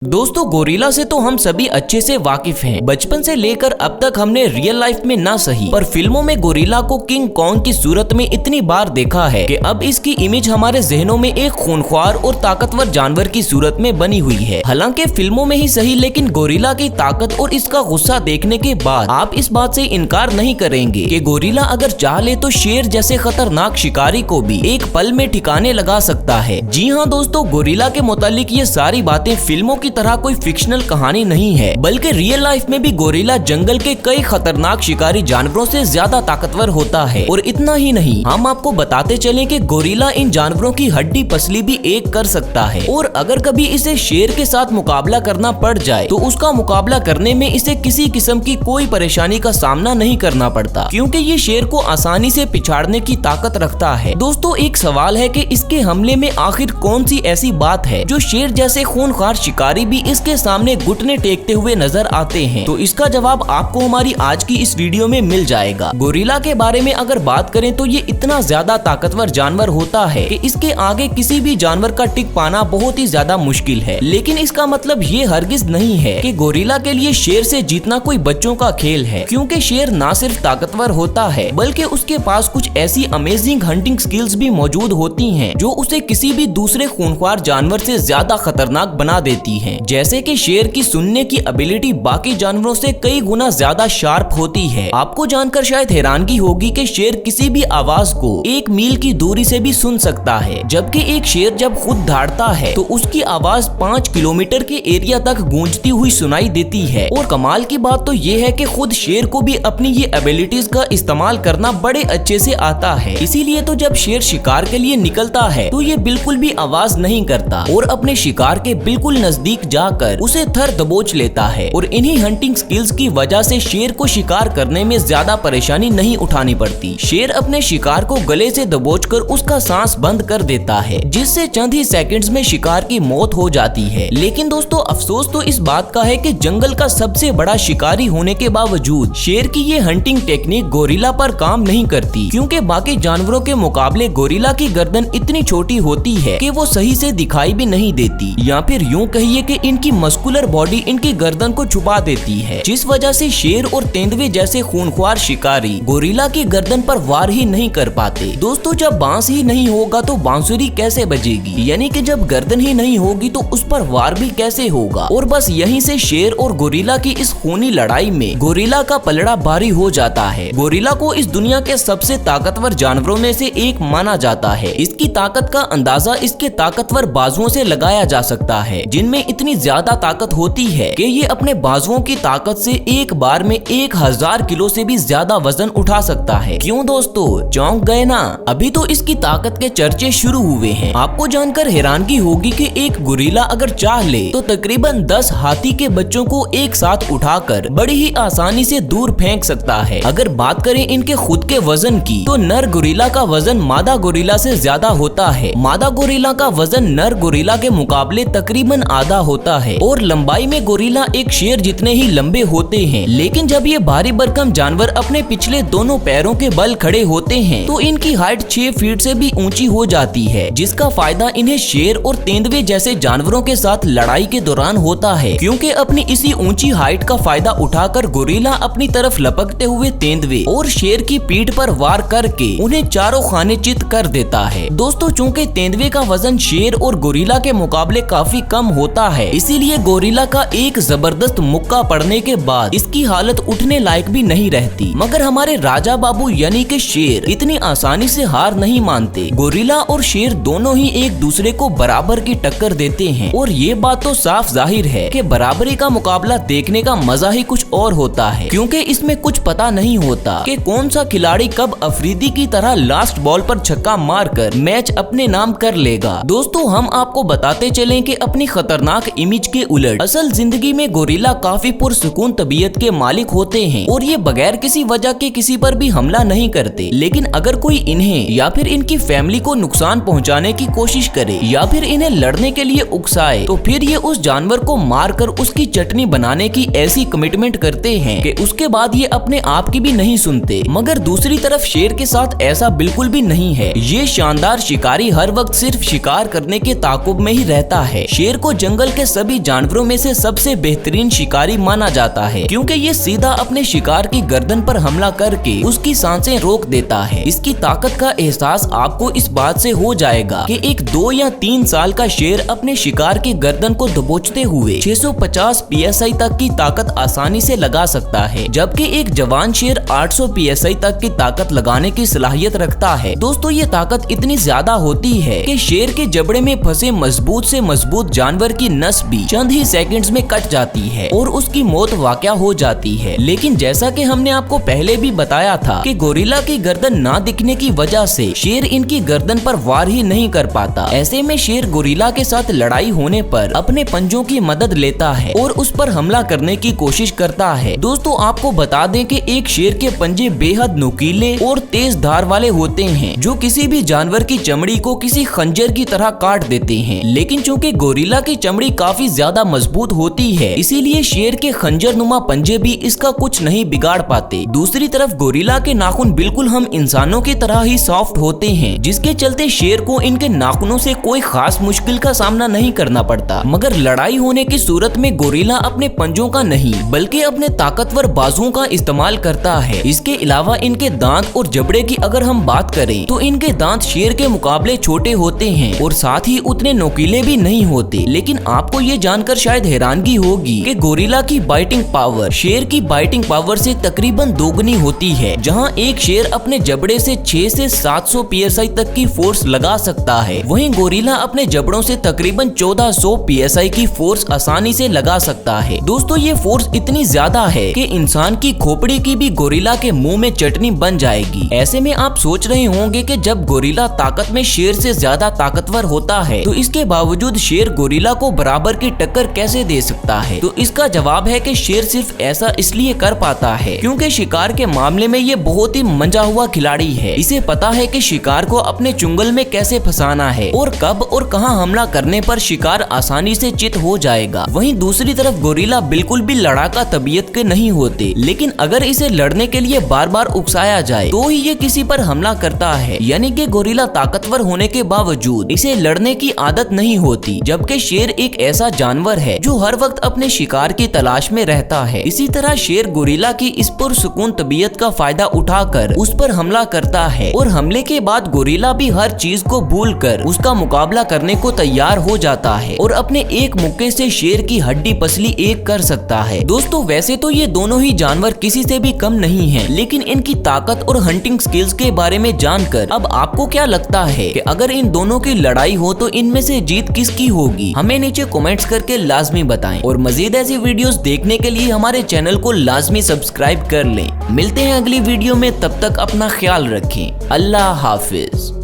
दोस्तों गोरिल्ला से तो हम सभी अच्छे से वाकिफ हैं। बचपन से लेकर अब तक हमने रियल लाइफ में ना सही पर फिल्मों में गोरिल्ला को किंग कॉन्ग की सूरत में इतनी बार देखा है कि अब इसकी इमेज हमारे जहनों में एक खूंखार और ताकतवर जानवर की सूरत में बनी हुई है। हालांकि फिल्मों में ही सही लेकिन गोरिल्ला की ताकत और इसका गुस्सा देखने के बाद आप इस बात से इनकार नहीं करेंगे कि गोरिल्ला अगर चाह ले तो शेर जैसे खतरनाक शिकारी को भी एक पल में ठिकाने लगा सकता है। जी हाँ दोस्तों, गोरिल्ला के मुतालिक ये सारी बातें फिल्मों की तरह कोई फिक्शनल कहानी नहीं है, बल्कि रियल लाइफ में भी गोरिल्ला जंगल के कई खतरनाक शिकारी जानवरों से ज्यादा ताकतवर होता है। और इतना ही नहीं, हम आपको बताते चलें कि गोरिल्ला इन जानवरों की हड्डी पसली भी एक कर सकता है। और अगर कभी इसे शेर के साथ मुकाबला करना पड़ जाए तो उसका मुकाबला करने में इसे किसी किस्म की कोई परेशानी का सामना नहीं करना पड़ता, क्योंकि ये शेर को आसानी से पिछाड़ने की ताकत रखता है। दोस्तों एक सवाल है कि इसके हमले में आखिर कौन सी ऐसी बात है जो शेर जैसे खूंखार शिकारी भी इसके सामने घुटने टेकते हुए नजर आते हैं? तो इसका जवाब आपको हमारी आज की इस वीडियो में मिल जाएगा। गोरिल्ला के बारे में अगर बात करें तो ये इतना ज्यादा ताकतवर जानवर होता है कि इसके आगे किसी भी जानवर का टिक पाना बहुत ही ज्यादा मुश्किल है। लेकिन इसका मतलब ये हरगिज नहीं है कि गोरिल्ला के लिए शेर से जीतना कोई बच्चों का खेल है, क्योंकि शेर ना सिर्फ ताकतवर होता है बल्कि उसके पास कुछ ऐसी अमेजिंग हंटिंग स्किल्स भी मौजूद होती हैं जो उसे किसी भी दूसरे खूंखार जानवर से ज्यादा खतरनाक बना देती हैं। जैसे कि शेर की सुनने की एबिलिटी बाकी जानवरों से कई गुना ज्यादा शार्प होती है। आपको जानकर शायद हैरानगी होगी कि शेर किसी भी आवाज को 1 मील की दूरी से भी सुन सकता है, जबकि एक शेर जब खुद दहाड़ता है तो उसकी आवाज 5 किलोमीटर के एरिया तक गूंजती हुई सुनाई देती है। और कमाल की बात तो ये है कि खुद शेर को भी अपनी ये एबिलिटीज का इस्तेमाल करना बड़े अच्छे से आता है। इसीलिए तो जब शेर शिकार के लिए निकलता है तो ये बिल्कुल भी आवाज नहीं करता और अपने शिकार के बिल्कुल नजदीक जाकर उसे थर दबोच लेता है। और इन्हीं हंटिंग स्किल्स की वजह से शेर को शिकार करने में ज्यादा परेशानी नहीं उठानी पड़ती। शेर अपने शिकार को गले से दबोचकर उसका सांस बंद कर देता है, जिससे चंद ही सेकंड्स में शिकार की मौत हो जाती है। लेकिन दोस्तों अफसोस तो इस बात का है कि जंगल का सबसे बड़ा शिकारी होने के बावजूद शेर की ये हंटिंग टेक्निक गोरिल्ला पर काम नहीं करती, क्योंकि बाकी जानवरों के मुकाबले गोरिल्ला की गर्दन इतनी छोटी होती है कि वो सही से दिखाई भी नहीं देती, या फिर यूं कहिए कि इनकी मस्कुलर बॉडी इनकी गर्दन को छुपा देती है, जिस वजह से शेर और तेंदुए जैसे खूंखार शिकारी गोरिल्ला की गर्दन पर वार ही नहीं कर पाते। दोस्तों जब बांस ही नहीं होगा तो बांसुरी कैसे बजेगी, यानी कि जब गर्दन ही नहीं होगी तो उस पर वार भी कैसे होगा। और बस यहीं से शेर और गोरिल्ला की इस खूनी लड़ाई में गोरिल्ला का पलड़ा भारी हो जाता है। गोरिल्ला को इस दुनिया के सबसे ताकतवर जानवरों में से एक माना जाता है। इसकी ताकत का अंदाजा इसके ताकतवर बाजुओं से लगाया जा सकता है, जिनमें इतनी ज्यादा ताकत होती है कि ये अपने बाजुओं की ताकत से एक बार में 1000 किलो से भी ज्यादा वजन उठा सकता है। क्यों दोस्तों, चौंक गए ना? अभी तो इसकी ताकत के चर्चे शुरू हुए हैं। आपको जानकर हैरानगी होगी कि एक गोरिल्ला अगर चाह ले तो तकरीबन 10 हाथी के बच्चों को एक साथ उठाकर बड़ी ही आसानी से दूर फेंक सकता है। अगर बात करें इनके खुद के वजन की तो नर गोरिल्ला का वजन मादा गोरिल्ला से ज्यादा होता है। मादा गोरिल्ला का वजन नर गोरिल्ला के मुकाबले तकरीबन आधा होता है। और लंबाई में गोरिल्ला एक शेर जितने ही लंबे होते हैं। लेकिन जब ये भारी भरकम जानवर अपने पिछले दोनों पैरों के बल खड़े होते हैं तो इनकी हाइट 6 फीट से भी ऊंची हो जाती है, जिसका फायदा इन्हें शेर और तेंदुए जैसे जानवरों के साथ लड़ाई के दौरान होता है, क्योंकि अपनी इसी ऊंची हाइट का फायदा उठाकर गोरिल्ला अपनी तरफ लपकते हुए तेंदुए और शेर की पीठ पर वार करके उन्हें चारों खाने चित कर देता है। दोस्तों चूंकि तेंदुए का वजन शेर और गोरिल्ला के मुकाबले काफी कम होता है, इसीलिए गोरिल्ला का एक जबरदस्त मुक्का पड़ने के बाद इसकी हालत उठने लायक भी नहीं रहती। मगर हमारे राजा बाबू यानी कि शेर इतनी आसानी से हार नहीं मानते। गोरिल्ला और शेर दोनों ही एक दूसरे को बराबर की टक्कर देते हैं। और ये बात तो साफ जाहिर है कि बराबरी का मुकाबला देखने का मजा ही कुछ और होता है, क्योंकि इसमें कुछ पता नहीं होता कि कौन सा खिलाड़ी कब अफरीदी की तरह लास्ट बॉल पर छक्का मारकर मैच अपने नाम कर लेगा। दोस्तों हम आपको बताते चलें कि अपनी खतरनाक इमेज के उलट असल जिंदगी में गोरिल्ला काफी पुरसुकून तबीयत के मालिक होते हैं और ये बगैर किसी वजह के किसी पर भी हमला नहीं करते। लेकिन अगर कोई इन्हें या फिर इनकी फैमिली को नुकसान पहुंचाने की कोशिश करे या फिर इन्हें लड़ने के लिए उकसाए तो फिर ये उस जानवर को मारकर उसकी चटनी बनाने की ऐसी कमिटमेंट करते हैं कि उसके बाद ये अपने आप की भी नहीं सुनते। मगर दूसरी तरफ शेर के साथ ऐसा बिल्कुल भी नहीं है। ये शानदार शिकारी हर वक्त सिर्फ शिकार करने के ताकुब में ही रहता है। शेर को जंगल जंगल के सभी जानवरों में से सबसे बेहतरीन शिकारी माना जाता है, क्योंकि ये सीधा अपने शिकार की गर्दन पर हमला करके उसकी सांसें रोक देता है। इसकी ताकत का एहसास आपको इस बात से हो जाएगा कि एक 2 या 3 साल का शेर अपने शिकार की गर्दन को दबोचते हुए 650 PSI तक की ताकत आसानी से लगा सकता है, जबकि एक जवान शेर 800 PSI तक की ताकत लगाने की सलाहियत रखता है। दोस्तों, ये ताकत इतनी ज्यादा होती है कि शेर के जबड़े में फंसे मजबूत से मजबूत जानवर की नस भी चंद ही सेकंड्स में कट जाती है और उसकी मौत वाक़या हो जाती है। लेकिन जैसा कि हमने आपको पहले भी बताया था कि गोरिल्ला की गर्दन ना दिखने की वजह से शेर इनकी गर्दन पर वार ही नहीं कर पाता। ऐसे में शेर गोरिल्ला के साथ लड़ाई होने पर अपने पंजों की मदद लेता है और उस पर हमला करने की कोशिश करता है। दोस्तों, आपको बता दें कि एक शेर के पंजे बेहद नुकीले और तेज धार वाले होते हैं, जो किसी भी जानवर की चमड़ी को किसी खंजर की तरह काट देते हैं। लेकिन चूंकि गोरिल्ला की चमड़ी काफी ज्यादा मजबूत होती है, इसीलिए शेर के खंजर नुमा पंजे भी इसका कुछ नहीं बिगाड़ पाते। दूसरी तरफ गोरिल्ला के नाखून बिल्कुल हम इंसानों की तरह ही सॉफ्ट होते हैं, जिसके चलते शेर को इनके नाखूनों से कोई खास मुश्किल का सामना नहीं करना पड़ता। मगर लड़ाई होने की सूरत में गोरिल्ला अपने पंजों का नहीं बल्कि अपने ताकतवर बाजुओं का इस्तेमाल करता है। इसके अलावा इनके दांत और जबड़े की अगर हम बात करें तो इनके दांत शेर के मुकाबले छोटे होते हैं और साथ ही उतने नुकीले भी नहीं होते। लेकिन आपको ये जानकर शायद हैरानगी होगी कि गोरिल्ला की बाइटिंग पावर शेर की बाइटिंग पावर से तकरीबन दोगुनी होती है। जहां एक शेर अपने जबड़े से 6 से 700 PSI तक की फोर्स लगा सकता है, वहीं गोरिल्ला अपने जबड़ों से तकरीबन 1400 PSI की फोर्स आसानी से लगा सकता है। दोस्तों, ये फोर्स इतनी ज्यादा है कि इंसान की खोपड़ी की भी गोरिल्ला के मुंह में चटनी बन जाएगी। ऐसे में आप सोच रहे होंगे कि जब गोरिल्ला ताकत में शेर से ज्यादा ताकतवर होता है तो इसके बावजूद शेर गोरिल्ला को बराबर की टक्कर कैसे दे सकता है? तो इसका जवाब है कि शेर सिर्फ ऐसा इसलिए कर पाता है क्योंकि शिकार के मामले में ये बहुत ही मंजा हुआ खिलाड़ी है। इसे पता है कि शिकार को अपने चुंगल में कैसे फंसाना है और कब और कहां हमला करने पर शिकार आसानी से चित हो जाएगा। वहीं दूसरी तरफ गोरिल्ला बिल्कुल भी लड़ाका तबीयत के नहीं होते, लेकिन अगर इसे लड़ने के लिए बार बार उकसाया जाए तो ही ये किसी पर हमला करता है। यानी कि गोरिल्ला ताकतवर होने के बावजूद इसे लड़ने की आदत नहीं होती, जबकि शेर एक ऐसा जानवर है जो हर वक्त अपने शिकार की तलाश में रहता है। इसी तरह शेर गोरिल्ला की इस पुरसुकून तबीयत का फायदा उठाकर उस पर हमला करता है और हमले के बाद गोरिल्ला भी हर चीज को भूलकर उसका मुकाबला करने को तैयार हो जाता है और अपने एक मुक्के से शेर की हड्डी पसली एक कर सकता है। दोस्तों, वैसे तो ये दोनों ही जानवर किसी से भी कम नहीं हैं, लेकिन इनकी ताकत और हंटिंग स्किल्स के बारे में जानकर अब आपको क्या लगता है कि अगर इन दोनों की लड़ाई हो तो इनमें से जीत किसकी होगी? हमें नीचे कमेंट्स करके लाजमी बताएं और मजीद ऐसी वीडियोस देखने के लिए हमारे चैनल को लाजमी सब्सक्राइब कर लें। मिलते हैं अगली वीडियो में, तब तक अपना ख्याल रखें। अल्लाह हाफिज।